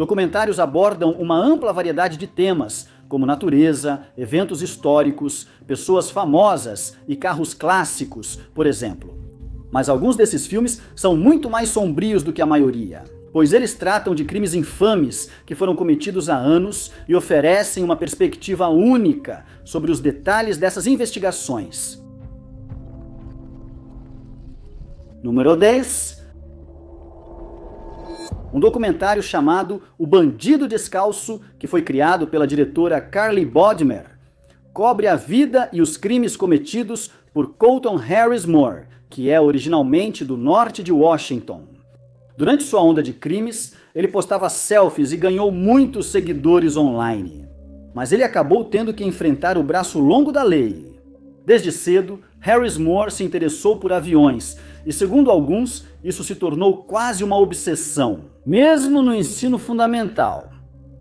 Documentários abordam uma ampla variedade de temas, como natureza, eventos históricos, pessoas famosas e carros clássicos, por exemplo. Mas alguns desses filmes são muito mais sombrios do que a maioria, pois eles tratam de crimes infames que foram cometidos há anos e oferecem uma perspectiva única sobre os detalhes dessas investigações. Número 10. Um documentário chamado O Bandido Descalço, que foi criado pela diretora Carly Bodmer, cobre a vida e os crimes cometidos por Colton Harris Moore, que é originalmente do norte de Washington. Durante sua onda de crimes, ele postava selfies e ganhou muitos seguidores online. Mas ele acabou tendo que enfrentar o braço longo da lei. Desde cedo, Harris Moore se interessou por aviões e, segundo alguns, isso se tornou quase uma obsessão, mesmo no ensino fundamental.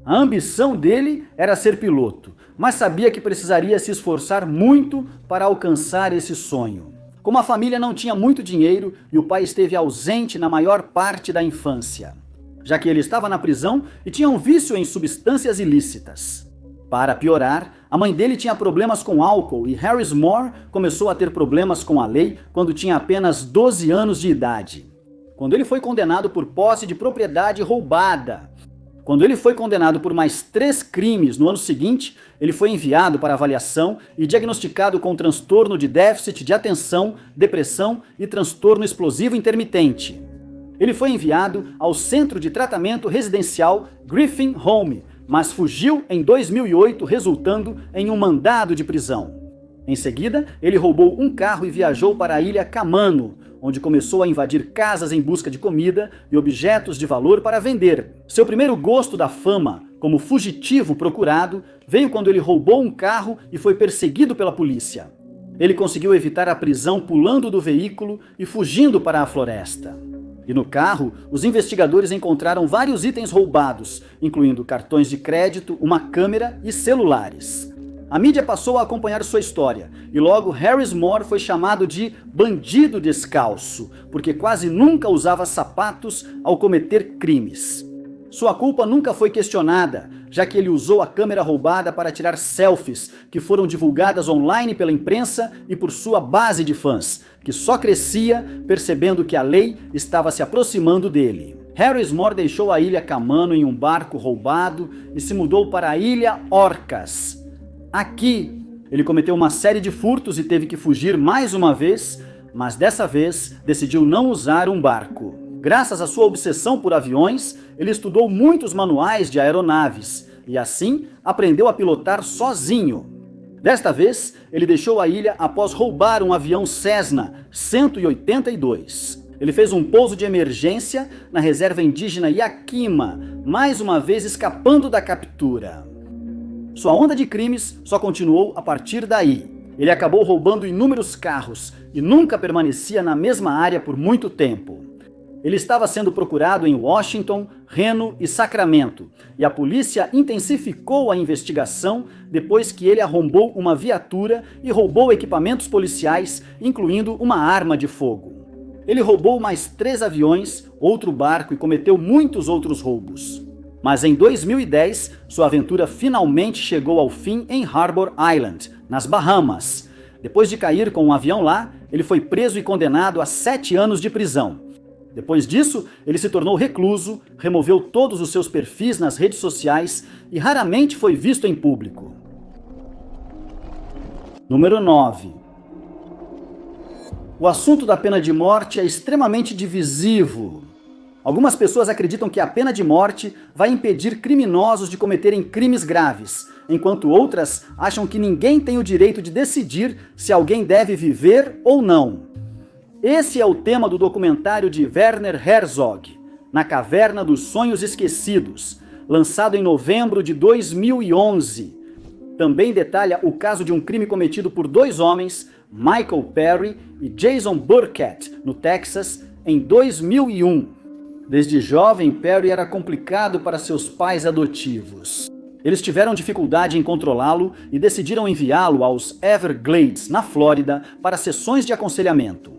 A ambição dele era ser piloto, mas sabia que precisaria se esforçar muito para alcançar esse sonho. Como a família não tinha muito dinheiro e o pai esteve ausente na maior parte da infância, já que ele estava na prisão e tinha um vício em substâncias ilícitas. Para piorar, a mãe dele tinha problemas com álcool e Harris Moore começou a ter problemas com a lei quando tinha apenas 12 anos de idade. Quando ele foi condenado por posse de propriedade roubada. Quando ele foi condenado por mais 3 crimes no ano seguinte, ele foi enviado para avaliação e diagnosticado com transtorno de déficit de atenção, depressão e transtorno explosivo intermitente. Ele foi enviado ao Centro de Tratamento Residencial Griffin Home, mas fugiu em 2008, resultando em um mandado de prisão. Em seguida, ele roubou um carro e viajou para a ilha Camano, onde começou a invadir casas em busca de comida e objetos de valor para vender. Seu primeiro gosto da fama, como fugitivo procurado, veio quando ele roubou um carro e foi perseguido pela polícia. Ele conseguiu evitar a prisão pulando do veículo e fugindo para a floresta. E no carro, os investigadores encontraram vários itens roubados, incluindo cartões de crédito, uma câmera e celulares. A mídia passou a acompanhar sua história, e logo Harris Moore foi chamado de bandido descalço, porque quase nunca usava sapatos ao cometer crimes. Sua culpa nunca foi questionada, já que ele usou a câmera roubada para tirar selfies, que foram divulgadas online pela imprensa e por sua base de fãs, que só crescia percebendo que a lei estava se aproximando dele. Harris Moore deixou a ilha Camano em um barco roubado e se mudou para a ilha Orcas. Aqui, ele cometeu uma série de furtos e teve que fugir mais uma vez, mas dessa vez decidiu não usar um barco. Graças à sua obsessão por aviões, ele estudou muitos manuais de aeronaves e assim aprendeu a pilotar sozinho. Desta vez, ele deixou a ilha após roubar um avião Cessna 182. Ele fez um pouso de emergência na reserva indígena Yakima, mais uma vez escapando da captura. Sua onda de crimes só continuou a partir daí. Ele acabou roubando inúmeros carros e nunca permanecia na mesma área por muito tempo. Ele estava sendo procurado em Washington, Reno e Sacramento, e a polícia intensificou a investigação depois que ele arrombou uma viatura e roubou equipamentos policiais, incluindo uma arma de fogo. Ele roubou mais 3 aviões, outro barco e cometeu muitos outros roubos. Mas em 2010, sua aventura finalmente chegou ao fim em Harbor Island, nas Bahamas. Depois de cair com um avião lá, ele foi preso e condenado a 7 anos de prisão. Depois disso, ele se tornou recluso, removeu todos os seus perfis nas redes sociais e raramente foi visto em público. Número 9. O assunto da pena de morte é extremamente divisivo. Algumas pessoas acreditam que a pena de morte vai impedir criminosos de cometerem crimes graves, enquanto outras acham que ninguém tem o direito de decidir se alguém deve viver ou não. Esse é o tema do documentário de Werner Herzog, Na Caverna dos Sonhos Esquecidos, lançado em novembro de 2011. Também detalha o caso de um crime cometido por 2 homens, Michael Perry e Jason Burkett, no Texas, em 2001. Desde jovem, Perry era complicado para seus pais adotivos. Eles tiveram dificuldade em controlá-lo e decidiram enviá-lo aos Everglades, na Flórida, para sessões de aconselhamento.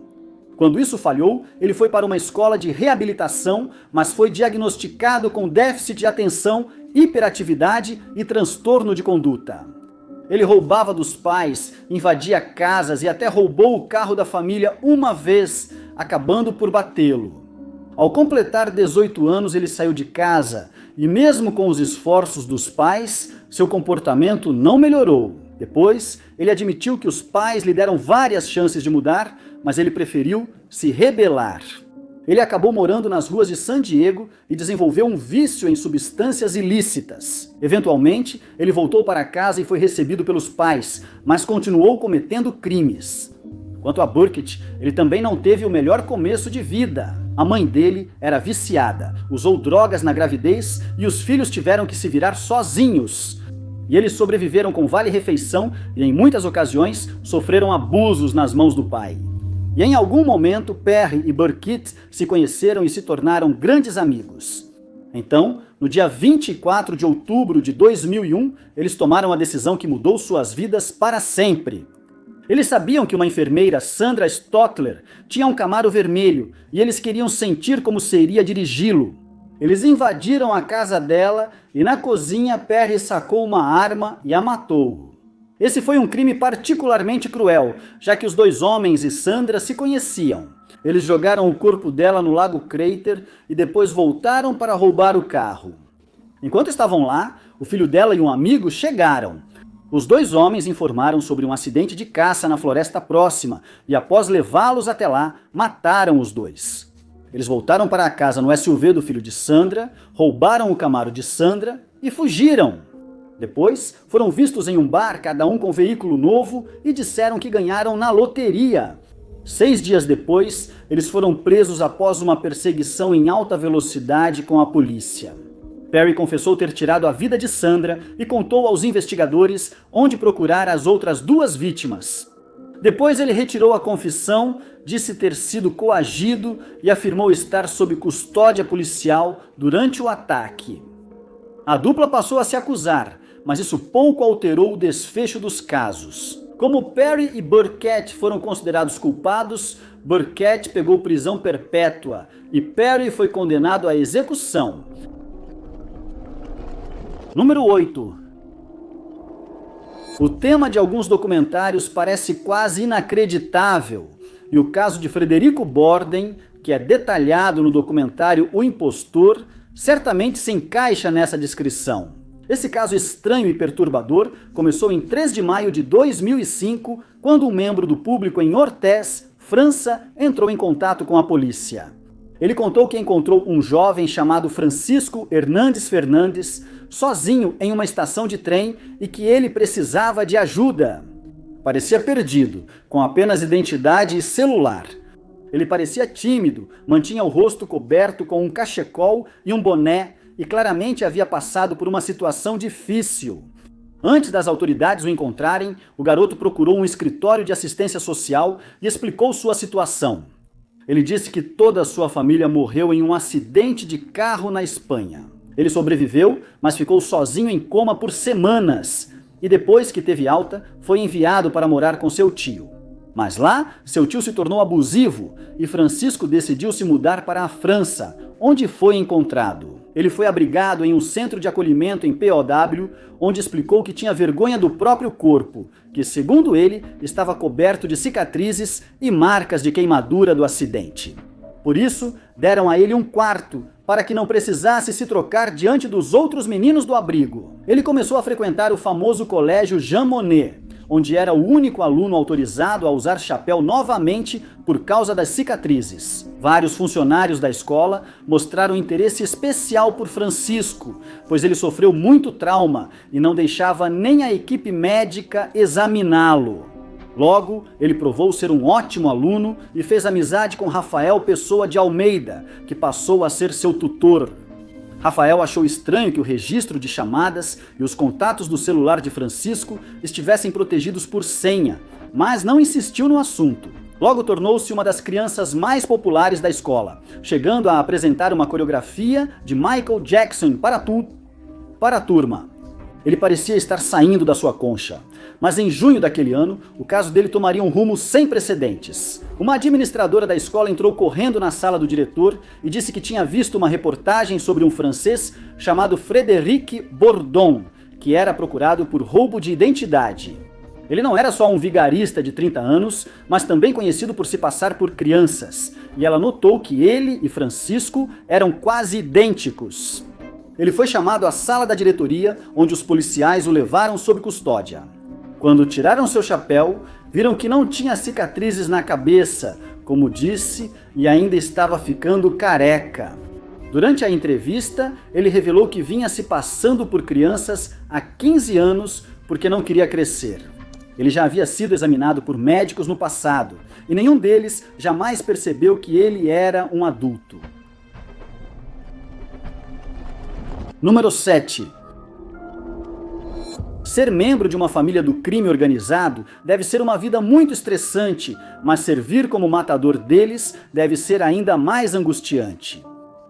Quando isso falhou, ele foi para uma escola de reabilitação, mas foi diagnosticado com déficit de atenção, hiperatividade e transtorno de conduta. Ele roubava dos pais, invadia casas e até roubou o carro da família uma vez, acabando por batê-lo. Ao completar 18 anos, ele saiu de casa e, mesmo com os esforços dos pais, seu comportamento não melhorou. Depois, ele admitiu que os pais lhe deram várias chances de mudar, mas ele preferiu se rebelar. Ele acabou morando nas ruas de San Diego e desenvolveu um vício em substâncias ilícitas. Eventualmente, ele voltou para casa e foi recebido pelos pais, mas continuou cometendo crimes. Quanto a Burkett, ele também não teve o melhor começo de vida. A mãe dele era viciada, usou drogas na gravidez e os filhos tiveram que se virar sozinhos. E eles sobreviveram com vale-refeição e, em muitas ocasiões, sofreram abusos nas mãos do pai. E em algum momento, Perry e Burkett se conheceram e se tornaram grandes amigos. Então, no dia 24 de outubro de 2001, eles tomaram a decisão que mudou suas vidas para sempre. Eles sabiam que uma enfermeira, Sandra Stotler, tinha um Camaro vermelho e eles queriam sentir como seria dirigi-lo. Eles invadiram a casa dela e na cozinha Perry sacou uma arma e a matou. Esse foi um crime particularmente cruel, já que os dois homens e Sandra se conheciam. Eles jogaram o corpo dela no Lago Crater e depois voltaram para roubar o carro. Enquanto estavam lá, o filho dela e um amigo chegaram. Os dois homens informaram sobre um acidente de caça na floresta próxima e, após levá-los até lá, mataram os dois. Eles voltaram para a casa no SUV do filho de Sandra, roubaram o Camaro de Sandra e fugiram. Depois, foram vistos em um bar, cada um com um veículo novo, e disseram que ganharam na loteria. 6 dias depois, eles foram presos após uma perseguição em alta velocidade com a polícia. Perry confessou ter tirado a vida de Sandra e contou aos investigadores onde procurar as outras 2 vítimas. Depois ele retirou a confissão, disse ter sido coagido e afirmou estar sob custódia policial durante o ataque. A dupla passou a se acusar, mas isso pouco alterou o desfecho dos casos. Como Perry e Burkett foram considerados culpados, Burkett pegou prisão perpétua e Perry foi condenado à execução. Número 8. O tema de alguns documentários parece quase inacreditável, e o caso de Frederico Borden, que é detalhado no documentário O Impostor, certamente se encaixa nessa descrição. Esse caso estranho e perturbador começou em 3 de maio de 2005, quando um membro do público em Orthez, França, entrou em contato com a polícia. Ele contou que encontrou um jovem chamado Francisco Hernandes Fernandes sozinho em uma estação de trem e que ele precisava de ajuda. Parecia perdido, com apenas identidade e celular. Ele parecia tímido, mantinha o rosto coberto com um cachecol e um boné e claramente havia passado por uma situação difícil. Antes das autoridades o encontrarem, o garoto procurou um escritório de assistência social e explicou sua situação. Ele disse que toda a sua família morreu em um acidente de carro na Espanha. Ele sobreviveu, mas ficou sozinho em coma por semanas e depois que teve alta, foi enviado para morar com seu tio. Mas lá, seu tio se tornou abusivo e Francisco decidiu se mudar para a França, onde foi encontrado. Ele foi abrigado em um centro de acolhimento em POW, onde explicou que tinha vergonha do próprio corpo, que, segundo ele, estava coberto de cicatrizes e marcas de queimadura do acidente. Por isso, deram a ele um quarto, para que não precisasse se trocar diante dos outros meninos do abrigo. Ele começou a frequentar o famoso colégio Jean Monnet, onde era o único aluno autorizado a usar chapéu novamente por causa das cicatrizes. Vários funcionários da escola mostraram interesse especial por Francisco, pois ele sofreu muito trauma e não deixava nem a equipe médica examiná-lo. Logo, ele provou ser um ótimo aluno e fez amizade com Rafael Pessoa de Almeida, que passou a ser seu tutor. Rafael achou estranho que o registro de chamadas e os contatos do celular de Francisco estivessem protegidos por senha, mas não insistiu no assunto. Logo tornou-se uma das crianças mais populares da escola, chegando a apresentar uma coreografia de Michael Jackson para a turma. Ele parecia estar saindo da sua concha. Mas em junho daquele ano, o caso dele tomaria um rumo sem precedentes. Uma administradora da escola entrou correndo na sala do diretor e disse que tinha visto uma reportagem sobre um francês chamado Frédéric Bourdon, que era procurado por roubo de identidade. Ele não era só um vigarista de 30 anos, mas também conhecido por se passar por crianças. E ela notou que ele e Francisco eram quase idênticos. Ele foi chamado à sala da diretoria, onde os policiais o levaram sob custódia. Quando tiraram seu chapéu, viram que não tinha cicatrizes na cabeça, como disse, e ainda estava ficando careca. Durante a entrevista, ele revelou que vinha se passando por crianças há 15 anos porque não queria crescer. Ele já havia sido examinado por médicos no passado, e nenhum deles jamais percebeu que ele era um adulto. Número 7. Ser membro de uma família do crime organizado deve ser uma vida muito estressante, mas servir como matador deles deve ser ainda mais angustiante.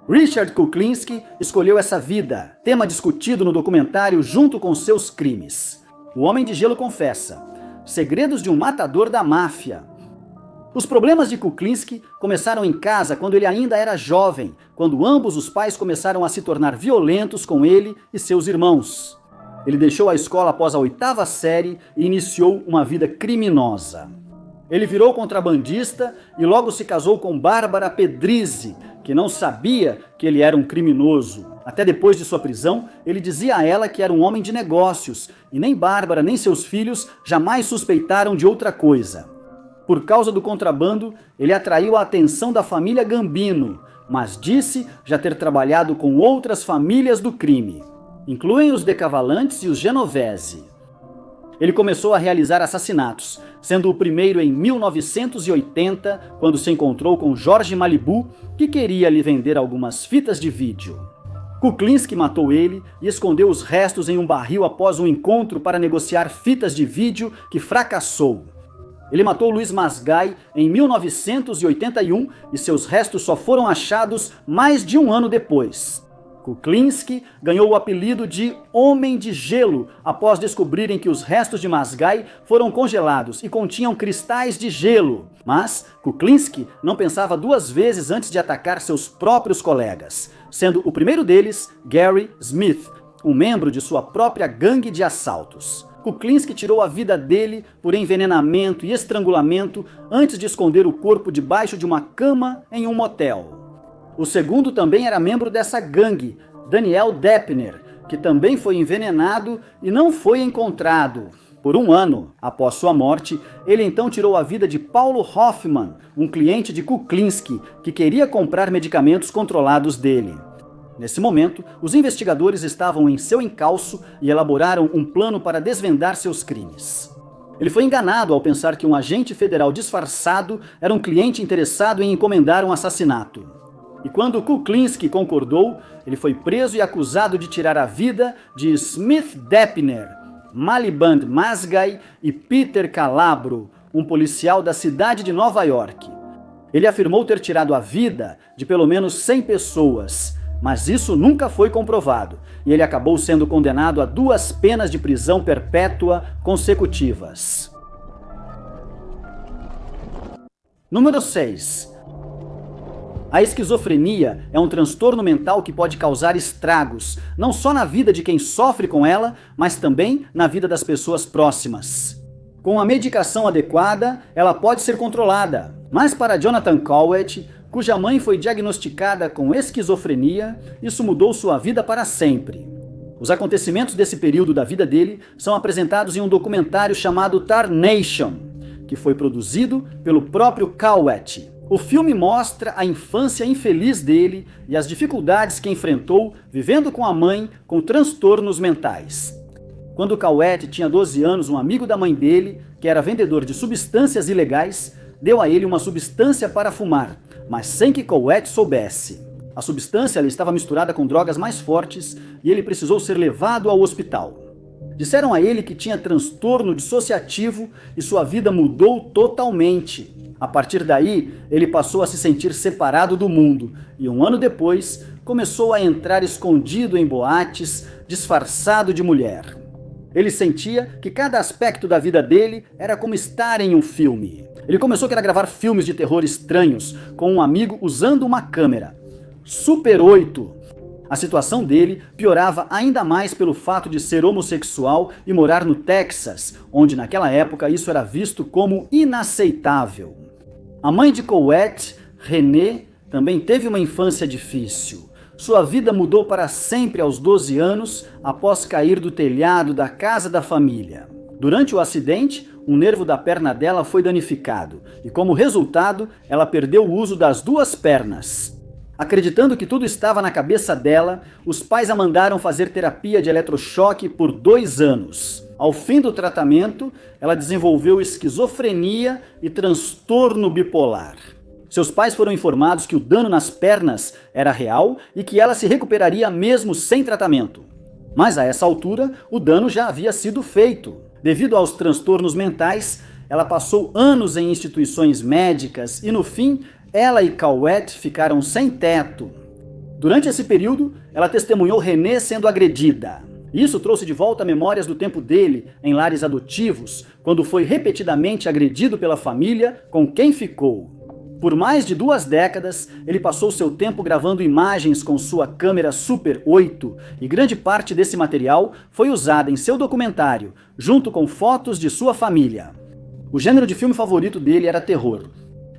Richard Kuklinski escolheu essa vida, tema discutido no documentário junto com seus crimes. O Homem de Gelo confessa: segredos de um matador da máfia. Os problemas de Kuklinski começaram em casa quando ele ainda era jovem, quando ambos os pais começaram a se tornar violentos com ele e seus irmãos. Ele deixou a escola após a 8ª série e iniciou uma vida criminosa. Ele virou contrabandista e logo se casou com Bárbara Pedrizzi, que não sabia que ele era um criminoso. Até depois de sua prisão, ele dizia a ela que era um homem de negócios, e nem Bárbara nem seus filhos jamais suspeitaram de outra coisa. Por causa do contrabando, ele atraiu a atenção da família Gambino, mas disse já ter trabalhado com outras famílias do crime. Incluem os De Cavallantes e os Genovese. Ele começou a realizar assassinatos, sendo o primeiro em 1980, quando se encontrou com Jorge Malibu, que queria lhe vender algumas fitas de vídeo. Kuklinski matou ele e escondeu os restos em um barril após um encontro para negociar fitas de vídeo que fracassou. Ele matou Luiz Masgai em 1981 e seus restos só foram achados mais de um ano depois. Kuklinski ganhou o apelido de Homem de Gelo após descobrirem que os restos de Masgai foram congelados e continham cristais de gelo. Mas Kuklinski não pensava duas vezes antes de atacar seus próprios colegas, sendo o primeiro deles Gary Smith, um membro de sua própria gangue de assaltos. Kuklinski tirou a vida dele por envenenamento e estrangulamento antes de esconder o corpo debaixo de uma cama em um motel. O segundo também era membro dessa gangue, Daniel Deppner, que também foi envenenado e não foi encontrado. Por um ano após sua morte, ele então tirou a vida de Paulo Hoffman, um cliente de Kuklinski, que queria comprar medicamentos controlados dele. Nesse momento, os investigadores estavam em seu encalço e elaboraram um plano para desvendar seus crimes. Ele foi enganado ao pensar que um agente federal disfarçado era um cliente interessado em encomendar um assassinato. E quando Kuklinski concordou, ele foi preso e acusado de tirar a vida de Smith Deppner, Maliband Masgai e Peter Calabro, um policial da cidade de Nova York. Ele afirmou ter tirado a vida de pelo menos 100 pessoas, mas isso nunca foi comprovado, e ele acabou sendo condenado a 2 penas de prisão perpétua consecutivas. Número 6. A esquizofrenia é um transtorno mental que pode causar estragos, não só na vida de quem sofre com ela, mas também na vida das pessoas próximas. Com a medicação adequada, ela pode ser controlada, mas para Jonathan Cowett, cuja mãe foi diagnosticada com esquizofrenia, isso mudou sua vida para sempre. Os acontecimentos desse período da vida dele são apresentados em um documentário chamado Tarnation, que foi produzido pelo próprio Cowett. O filme mostra a infância infeliz dele e as dificuldades que enfrentou vivendo com a mãe com transtornos mentais. Quando Cowett tinha 12 anos, um amigo da mãe dele, que era vendedor de substâncias ilegais, deu a ele uma substância para fumar, mas sem que Cowett soubesse. A substância estava misturada com drogas mais fortes e ele precisou ser levado ao hospital. Disseram a ele que tinha transtorno dissociativo e sua vida mudou totalmente. A partir daí, ele passou a se sentir separado do mundo e um ano depois começou a entrar escondido em boates, disfarçado de mulher. Ele sentia que cada aspecto da vida dele era como estar em um filme. Ele começou a querer gravar filmes de terror estranhos com um amigo usando uma câmera. Super 8. A situação dele piorava ainda mais pelo fato de ser homossexual e morar no Texas, onde naquela época isso era visto como inaceitável. A mãe de Colette, Renée, também teve uma infância difícil. Sua vida mudou para sempre aos 12 anos após cair do telhado da casa da família. Durante o acidente, um nervo da perna dela foi danificado e, como resultado, ela perdeu o uso das duas pernas. Acreditando que tudo estava na cabeça dela, os pais a mandaram fazer terapia de eletrochoque por 2 anos. Ao fim do tratamento, ela desenvolveu esquizofrenia e transtorno bipolar. Seus pais foram informados que o dano nas pernas era real e que ela se recuperaria mesmo sem tratamento. Mas a essa altura, o dano já havia sido feito. Devido aos transtornos mentais, ela passou anos em instituições médicas e, no fim, ela e Colette ficaram sem teto. Durante esse período, ela testemunhou Renée sendo agredida. Isso trouxe de volta memórias do tempo dele em lares adotivos, quando foi repetidamente agredido pela família com quem ficou. Por mais de 2 décadas, ele passou seu tempo gravando imagens com sua câmera Super 8 e grande parte desse material foi usada em seu documentário, junto com fotos de sua família. O gênero de filme favorito dele era terror.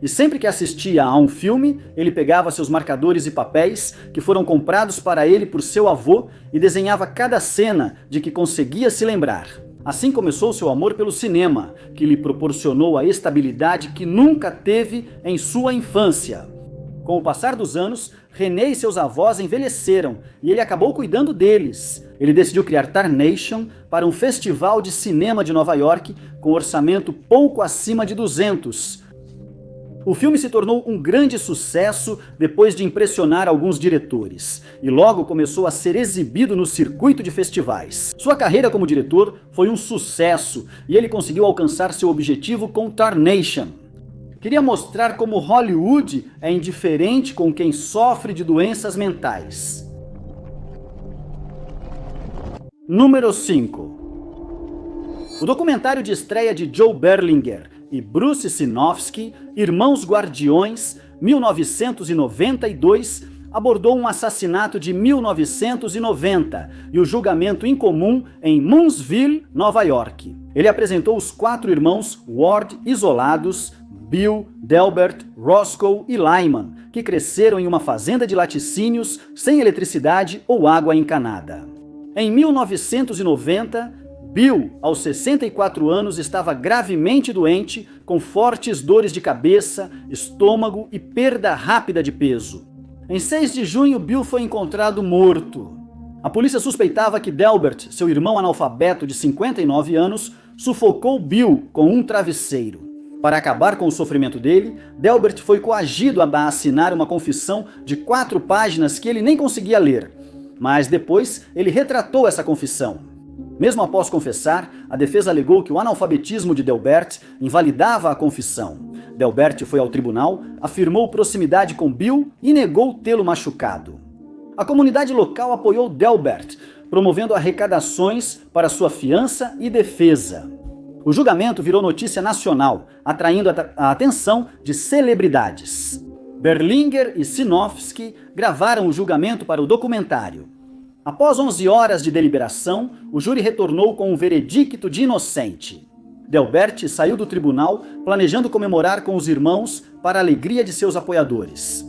E sempre que assistia a um filme, ele pegava seus marcadores e papéis, que foram comprados para ele por seu avô, e desenhava cada cena de que conseguia se lembrar. Assim começou seu amor pelo cinema, que lhe proporcionou a estabilidade que nunca teve em sua infância. Com o passar dos anos, Renée e seus avós envelheceram e ele acabou cuidando deles. Ele decidiu criar Tarnation para um festival de cinema de Nova York com orçamento pouco acima de 200. O filme se tornou um grande sucesso depois de impressionar alguns diretores, e logo começou a ser exibido no circuito de festivais. Sua carreira como diretor foi um sucesso, e ele conseguiu alcançar seu objetivo com Tarnation. Queria mostrar como Hollywood é indiferente com quem sofre de doenças mentais. Número 5. O documentário de estreia de Joe Berlinger e Bruce Sinofsky, Irmãos Guardiões, 1992, abordou um assassinato de 1990 e o julgamento incomum em Moonsville, Nova York. Ele apresentou os 4 irmãos Ward isolados, Bill, Delbert, Roscoe e Lyman, que cresceram em uma fazenda de laticínios sem eletricidade ou água encanada. Em 1990, Bill, aos 64 anos, estava gravemente doente, com fortes dores de cabeça, estômago e perda rápida de peso. Em 6 de junho, Bill foi encontrado morto. A polícia suspeitava que Delbert, seu irmão analfabeto de 59 anos, sufocou Bill com um travesseiro. Para acabar com o sofrimento dele, Delbert foi coagido a assinar uma confissão de 4 páginas que ele nem conseguia ler. Mas depois ele retratou essa confissão. Mesmo após confessar, a defesa alegou que o analfabetismo de Delbert invalidava a confissão. Delbert foi ao tribunal, afirmou proximidade com Bill e negou tê-lo machucado. A comunidade local apoiou Delbert, promovendo arrecadações para sua fiança e defesa. O julgamento virou notícia nacional, atraindo a atenção de celebridades. Berlinger e Sinofsky gravaram o julgamento para o documentário. Após 11 horas de deliberação, o júri retornou com um veredicto de inocente. Delbert saiu do tribunal planejando comemorar com os irmãos para a alegria de seus apoiadores.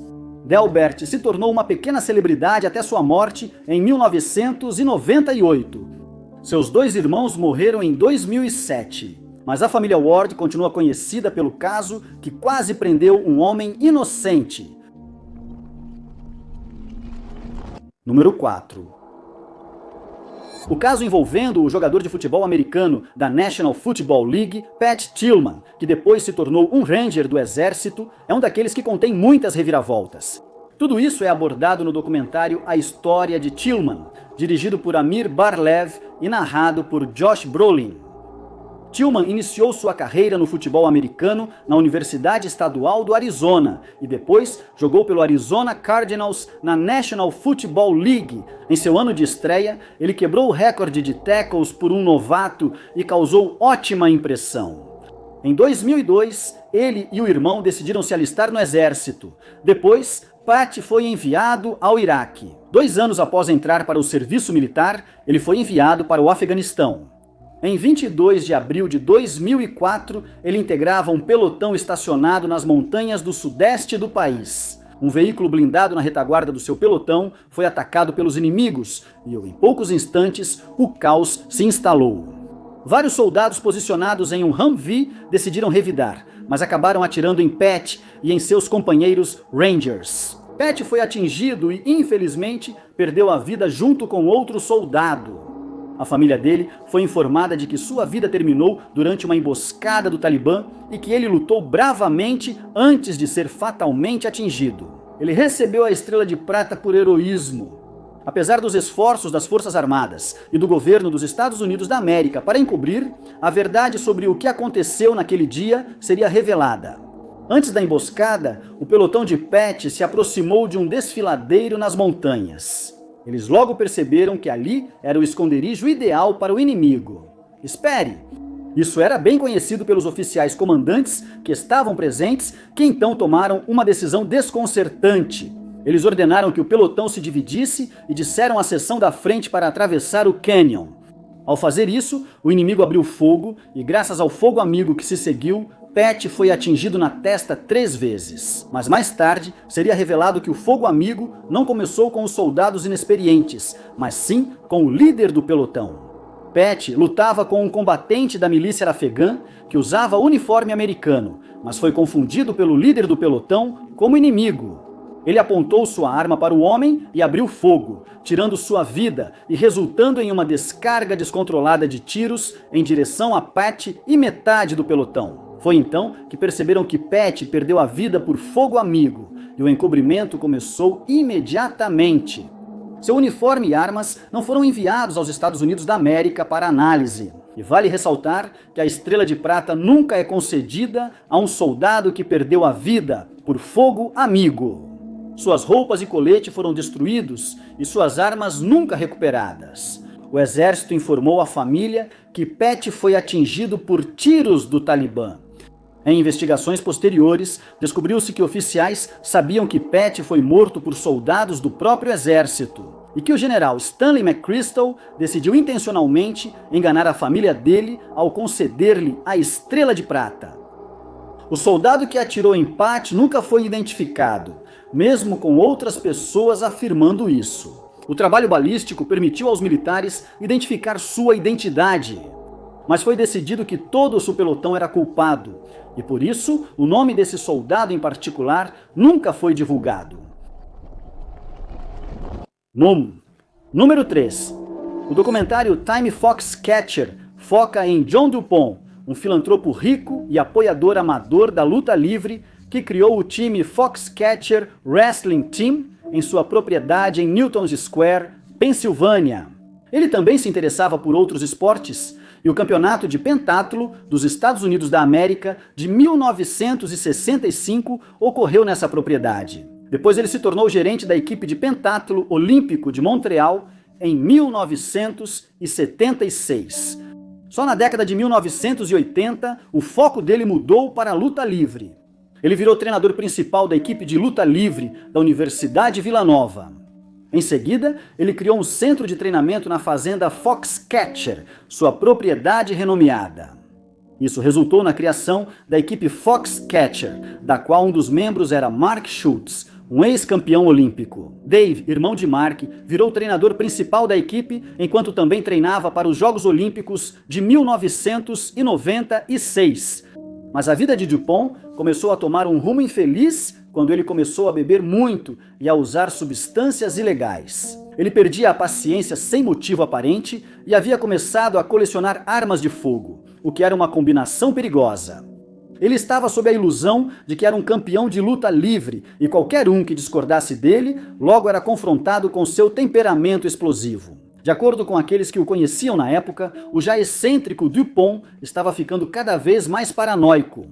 Delbert se tornou uma pequena celebridade até sua morte em 1998. Seus 2 irmãos morreram em 2007. Mas a família Ward continua conhecida pelo caso que quase prendeu um homem inocente. Número 4. O caso envolvendo o jogador de futebol americano da National Football League, Pat Tillman, que depois se tornou um Ranger do Exército, é um daqueles que contém muitas reviravoltas. Tudo isso é abordado no documentário A História de Tillman, dirigido por Amir Bar-Lev e narrado por Josh Brolin. Tillman iniciou sua carreira no futebol americano na Universidade Estadual do Arizona e depois jogou pelo Arizona Cardinals na National Football League. Em seu ano de estreia, ele quebrou o recorde de tackles por um novato e causou ótima impressão. Em 2002, ele e o irmão decidiram se alistar no exército. Depois, Pat foi enviado ao Iraque. 2 anos após entrar para o serviço militar, ele foi enviado para o Afeganistão. Em 22 de abril de 2004, ele integrava um pelotão estacionado nas montanhas do sudeste do país. Um veículo blindado na retaguarda do seu pelotão foi atacado pelos inimigos e, em poucos instantes, o caos se instalou. Vários soldados posicionados em um Humvee decidiram revidar, mas acabaram atirando em Pat e em seus companheiros Rangers. Pat foi atingido e, infelizmente, perdeu a vida junto com outro soldado. A família dele foi informada de que sua vida terminou durante uma emboscada do Talibã e que ele lutou bravamente antes de ser fatalmente atingido. Ele recebeu a Estrela de Prata por heroísmo. Apesar dos esforços das Forças Armadas e do governo dos Estados Unidos da América para encobrir, a verdade sobre o que aconteceu naquele dia seria revelada. Antes da emboscada, o pelotão de Pat se aproximou de um desfiladeiro nas montanhas. Eles logo perceberam que ali era o esconderijo ideal para o inimigo. Espere! Isso era bem conhecido pelos oficiais comandantes que estavam presentes, que então tomaram uma decisão desconcertante. Eles ordenaram que o pelotão se dividisse e disseram à seção da frente para atravessar o canyon. Ao fazer isso, o inimigo abriu fogo e, graças ao fogo amigo que se seguiu, Pat foi atingido na testa 3 vezes. Mas mais tarde, seria revelado que o fogo amigo não começou com os soldados inexperientes, mas sim com o líder do pelotão. Pat lutava com um combatente da milícia afegã que usava uniforme americano, mas foi confundido pelo líder do pelotão como inimigo. Ele apontou sua arma para o homem e abriu fogo, tirando sua vida e resultando em uma descarga descontrolada de tiros em direção a Pat e metade do pelotão. Foi então que perceberam que Pat perdeu a vida por fogo amigo e o encobrimento começou imediatamente. Seu uniforme e armas não foram enviados aos Estados Unidos da América para análise. E vale ressaltar que a Estrela de Prata nunca é concedida a um soldado que perdeu a vida por fogo amigo. Suas roupas e colete foram destruídos e suas armas nunca recuperadas. O exército informou à família que Pat foi atingido por tiros do Talibã. Em investigações posteriores, descobriu-se que oficiais sabiam que Pat foi morto por soldados do próprio exército e que o general Stanley McChrystal decidiu intencionalmente enganar a família dele ao conceder-lhe a Estrela de Prata. O soldado que atirou em Pat nunca foi identificado, mesmo com outras pessoas afirmando isso. O trabalho balístico permitiu aos militares identificar sua identidade, mas foi decidido que todo o seu pelotão era culpado, e por isso o nome desse soldado em particular nunca foi divulgado. Número 3. O documentário Time Foxcatcher foca em John DuPont, um filantropo rico e apoiador amador da luta livre que criou o time Foxcatcher Wrestling Team em sua propriedade em Newton Square, Pensilvânia. Ele também se interessava por outros esportes, e o campeonato de pentatlo dos Estados Unidos da América de 1965 ocorreu nessa propriedade. Depois ele se tornou gerente da equipe de pentatlo olímpico de Montreal em 1976. Só na década de 1980, o foco dele mudou para a luta livre. Ele virou treinador principal da equipe de luta livre da Universidade Vila Nova. Em seguida, ele criou um centro de treinamento na fazenda Foxcatcher, sua propriedade renomeada. Isso resultou na criação da equipe Foxcatcher, da qual um dos membros era Mark Schultz, um ex-campeão olímpico. Dave, irmão de Mark, virou treinador principal da equipe, enquanto também treinava para os Jogos Olímpicos de 1996. Mas a vida de DuPont começou a tomar um rumo infeliz quando ele começou a beber muito e a usar substâncias ilegais. Ele perdia a paciência sem motivo aparente e havia começado a colecionar armas de fogo, o que era uma combinação perigosa. Ele estava sob a ilusão de que era um campeão de luta livre e qualquer um que discordasse dele logo era confrontado com seu temperamento explosivo. De acordo com aqueles que o conheciam na época, o já excêntrico Dupont estava ficando cada vez mais paranoico.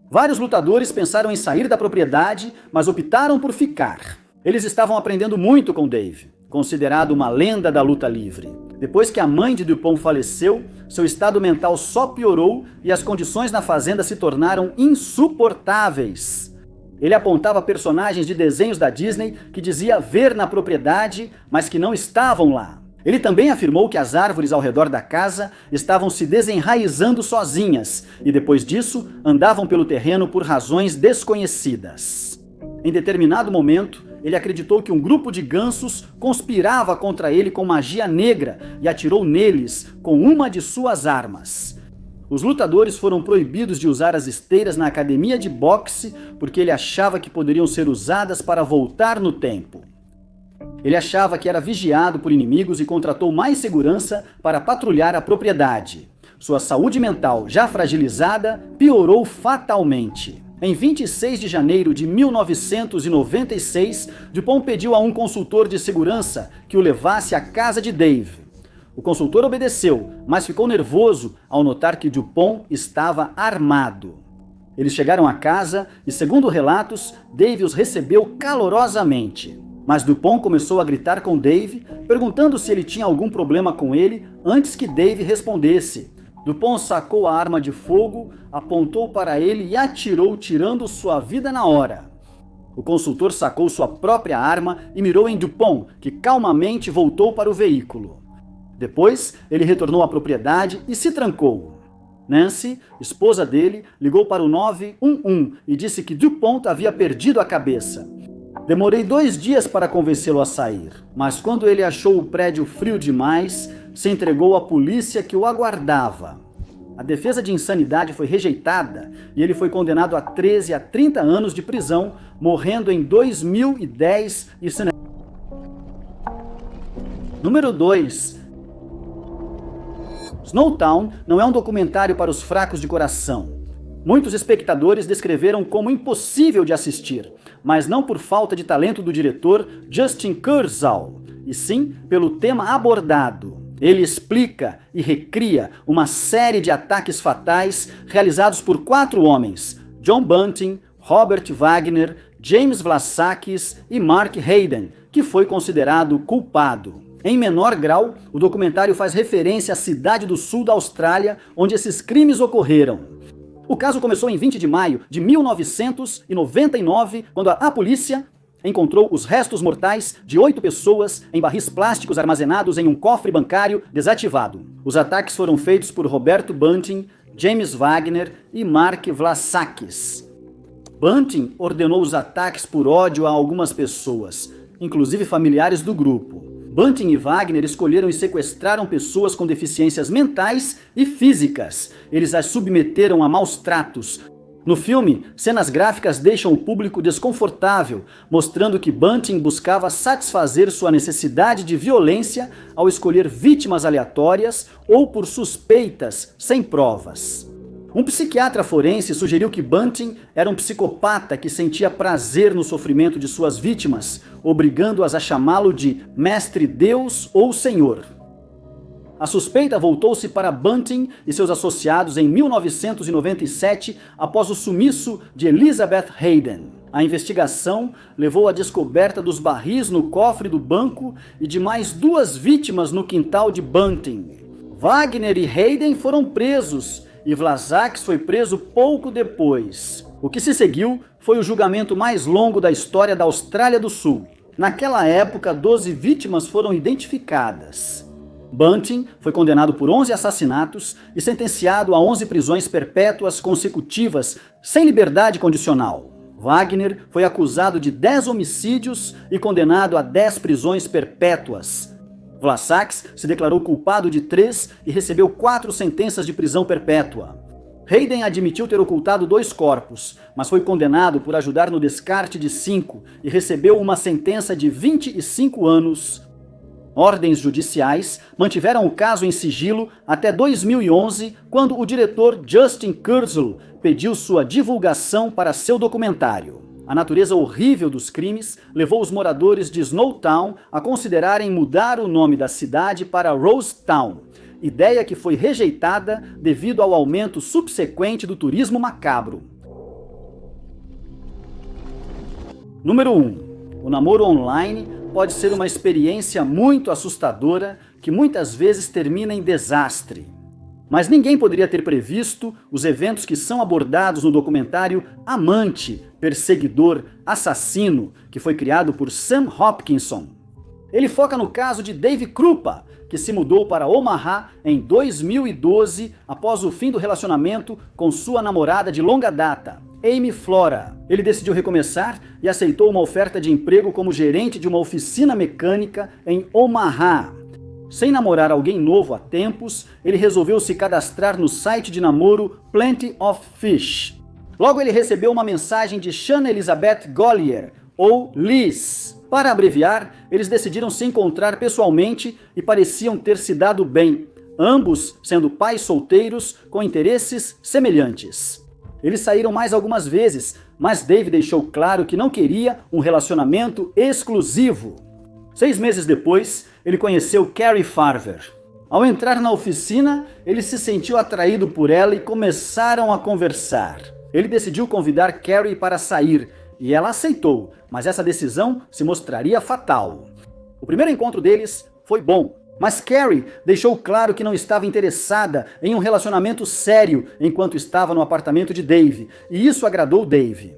Vários lutadores pensaram em sair da propriedade, mas optaram por ficar. Eles estavam aprendendo muito com Dave, considerado uma lenda da luta livre. Depois que a mãe de Dupont faleceu, seu estado mental só piorou e as condições na fazenda se tornaram insuportáveis. Ele apontava personagens de desenhos da Disney que dizia ver na propriedade, mas que não estavam lá. Ele também afirmou que as árvores ao redor da casa estavam se desenraizando sozinhas e, depois disso, andavam pelo terreno por razões desconhecidas. Em determinado momento, ele acreditou que um grupo de gansos conspirava contra ele com magia negra e atirou neles com uma de suas armas. Os lutadores foram proibidos de usar as esteiras na academia de boxe porque ele achava que poderiam ser usadas para voltar no tempo. Ele achava que era vigiado por inimigos e contratou mais segurança para patrulhar a propriedade. Sua saúde mental, já fragilizada, piorou fatalmente. Em 26 de janeiro de 1996, Dupont pediu a um consultor de segurança que o levasse à casa de Dave. O consultor obedeceu, mas ficou nervoso ao notar que Dupont estava armado. Eles chegaram à casa e, segundo relatos, Dave os recebeu calorosamente. Mas Dupont começou a gritar com Dave, perguntando se ele tinha algum problema com ele antes que Dave respondesse. Dupont sacou a arma de fogo, apontou para ele e atirou, tirando sua vida na hora. O consultor sacou sua própria arma e mirou em Dupont, que calmamente voltou para o veículo. Depois, ele retornou à propriedade e se trancou. Nancy, esposa dele, ligou para o 911 e disse que Dupont havia perdido a cabeça. Demorei 2 dias para convencê-lo a sair, mas quando ele achou o prédio frio demais, se entregou à polícia que o aguardava. A defesa de insanidade foi rejeitada e ele foi condenado a 13 a 30 anos de prisão, morrendo em 2010 e sendo... Número 2. Snowtown não é um documentário para os fracos de coração. Muitos espectadores descreveram como impossível de assistir, mas não por falta de talento do diretor Justin Kurzel, e sim pelo tema abordado. Ele explica e recria uma série de ataques fatais realizados por 4 homens: John Bunting, Robert Wagner, James Vlassakis e Mark Hayden, que foi considerado culpado. Em menor grau, o documentário faz referência à cidade do sul da Austrália, onde esses crimes ocorreram. O caso começou em 20 de maio de 1999, quando a polícia encontrou os restos mortais de 8 pessoas em barris plásticos armazenados em um cofre bancário desativado. Os ataques foram feitos por Roberto Bunting, James Wagner e Mark Vlassakis. Bunting ordenou os ataques por ódio a algumas pessoas, inclusive familiares do grupo. Bunting e Wagner escolheram e sequestraram pessoas com deficiências mentais e físicas. Eles as submeteram a maus tratos. No filme, cenas gráficas deixam o público desconfortável, mostrando que Bunting buscava satisfazer sua necessidade de violência ao escolher vítimas aleatórias ou por suspeitas, sem provas. Um psiquiatra forense sugeriu que Bunting era um psicopata que sentia prazer no sofrimento de suas vítimas, obrigando-as a chamá-lo de Mestre Deus ou Senhor. A suspeita voltou-se para Bunting e seus associados em 1997, após o sumiço de Elizabeth Hayden. A investigação levou à descoberta dos barris no cofre do banco e de mais 2 vítimas no quintal de Bunting. Wagner e Hayden foram presos, e Vlassakis foi preso pouco depois. O que se seguiu foi o julgamento mais longo da história da Austrália do Sul. Naquela época, 12 vítimas foram identificadas. Bunting foi condenado por 11 assassinatos e sentenciado a 11 prisões perpétuas consecutivas, sem liberdade condicional. Wagner foi acusado de 10 homicídios e condenado a 10 prisões perpétuas. Vlassakis se declarou culpado de 3 e recebeu 4 sentenças de prisão perpétua. Hayden admitiu ter ocultado 2 corpos, mas foi condenado por ajudar no descarte de 5 e recebeu uma sentença de 25 anos. Ordens judiciais mantiveram o caso em sigilo até 2011, quando o diretor Justin Kurzel pediu sua divulgação para seu documentário. A natureza horrível dos crimes levou os moradores de Snowtown a considerarem mudar o nome da cidade para Rosetown, ideia que foi rejeitada devido ao aumento subsequente do turismo macabro. Número 1. O namoro online pode ser uma experiência muito assustadora que muitas vezes termina em desastre. Mas ninguém poderia ter previsto os eventos que são abordados no documentário Amante, Perseguidor, Assassino, que foi criado por Sam Hopkinson. Ele foca no caso de Dave Krupa, que se mudou para Omaha em 2012 após o fim do relacionamento com sua namorada de longa data, Amy Flora. Ele decidiu recomeçar e aceitou uma oferta de emprego como gerente de uma oficina mecânica em Omaha. Sem namorar alguém novo há tempos, ele resolveu se cadastrar no site de namoro Plenty of Fish. Logo ele recebeu uma mensagem de Shanna Elizabeth Gollier, ou Liz. Para abreviar, eles decidiram se encontrar pessoalmente e pareciam ter se dado bem, ambos sendo pais solteiros com interesses semelhantes. Eles saíram mais algumas vezes, mas Dave deixou claro que não queria um relacionamento exclusivo. 6 meses depois, ele conheceu Carrie Farver. Ao entrar na oficina, ele se sentiu atraído por ela e começaram a conversar. Ele decidiu convidar Carrie para sair, e ela aceitou, mas essa decisão se mostraria fatal. O primeiro encontro deles foi bom, mas Carrie deixou claro que não estava interessada em um relacionamento sério enquanto estava no apartamento de Dave, e isso agradou Dave.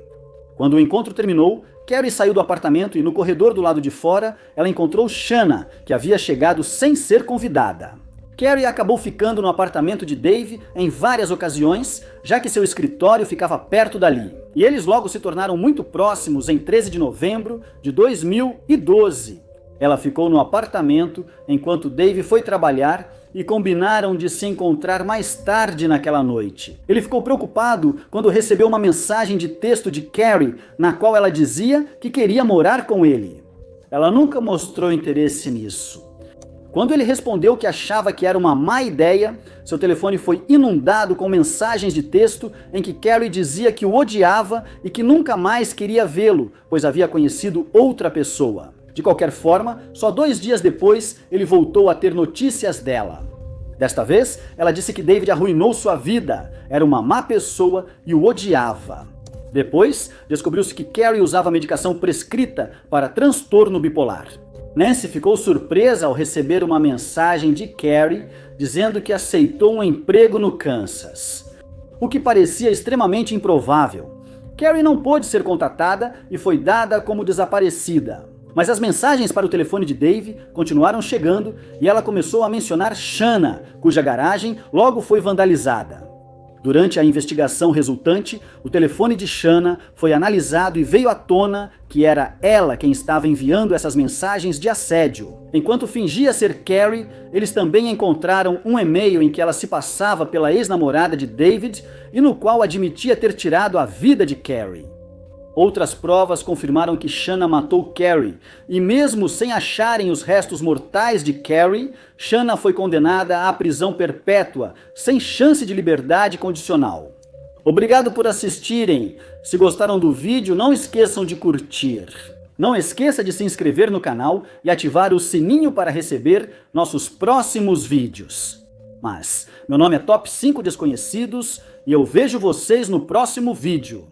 Quando o encontro terminou, Carrie saiu do apartamento e no corredor do lado de fora, ela encontrou Shanna, que havia chegado sem ser convidada. Carrie acabou ficando no apartamento de Dave em várias ocasiões, já que seu escritório ficava perto dali. E eles logo se tornaram muito próximos em 13 de novembro de 2012. Ela ficou no apartamento enquanto Dave foi trabalhar e combinaram de se encontrar mais tarde naquela noite. Ele ficou preocupado quando recebeu uma mensagem de texto de Carrie, na qual ela dizia que queria morar com ele. Ela nunca mostrou interesse nisso. Quando ele respondeu que achava que era uma má ideia, seu telefone foi inundado com mensagens de texto em que Carrie dizia que o odiava e que nunca mais queria vê-lo, pois havia conhecido outra pessoa. De qualquer forma, só 2 dias depois, ele voltou a ter notícias dela. Desta vez, ela disse que David arruinou sua vida, era uma má pessoa e o odiava. Depois, descobriu-se que Carrie usava medicação prescrita para transtorno bipolar. Nancy ficou surpresa ao receber uma mensagem de Carrie dizendo que aceitou um emprego no Kansas, o que parecia extremamente improvável. Carrie não pôde ser contatada e foi dada como desaparecida. Mas as mensagens para o telefone de Dave continuaram chegando e ela começou a mencionar Shanna, cuja garagem logo foi vandalizada. Durante a investigação resultante, o telefone de Shanna foi analisado e veio à tona que era ela quem estava enviando essas mensagens de assédio. Enquanto fingia ser Carrie, eles também encontraram um e-mail em que ela se passava pela ex-namorada de David e no qual admitia ter tirado a vida de Carrie. Outras provas confirmaram que Shanna matou Carrie, e mesmo sem acharem os restos mortais de Carrie, Shanna foi condenada à prisão perpétua, sem chance de liberdade condicional. Obrigado por assistirem. Se gostaram do vídeo, não esqueçam de curtir. Não esqueça de se inscrever no canal e ativar o sininho para receber nossos próximos vídeos. Mas, meu nome é Top 5 Desconhecidos e eu vejo vocês no próximo vídeo.